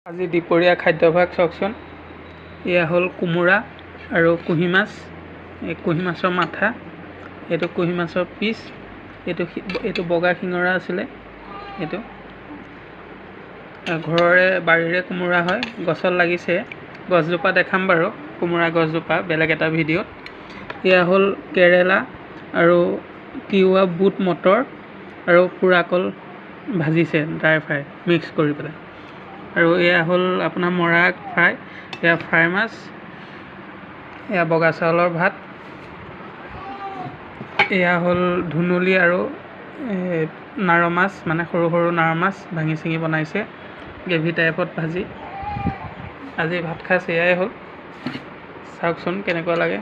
আজি দুপৰীয়া খাদ্যভাগ চাওকচোন। এয়া হ'ল কোমোৰা আৰু কুঁহি মাছ। এই কুঁহি মাছৰ মাথা, এইটো কুঁহি মাছৰ পিচ, এইটো বগা শিঙৰা আছিলে। এইটো ঘৰৰে বাৰীৰে কোমোৰা হয়, গছত লাগিছে। গছজোপা দেখাম বাৰু, কোমোৰা গছজোপা বেলেগ এটা ভিডিঅ'ত। এয়া হ'ল কেৰেলা আৰু তিয়ঁহ, বুট, মটৰ আৰু পোৰা কল ভাজিছে ড্ৰাই ফ্ৰাই মিক্স কৰি পেলাই। আৰু এয়া হ'ল আপোনাৰ মৰা ফ্ৰাই, এয়া ফ্ৰাই মাছ, এয়া বগা চাউলৰ ভাত, এয়া হ'ল ধুনুলি আৰু নাৰ মাছ, মানে সৰু সৰু নাৰ মাছ ভাঙি চিঙি বনাইছে গ্ৰেভি টাইপত ভাজি। আজি ভাত সাজ এয়াই হ'ল, চাওকচোন কেনেকুৱা লাগে।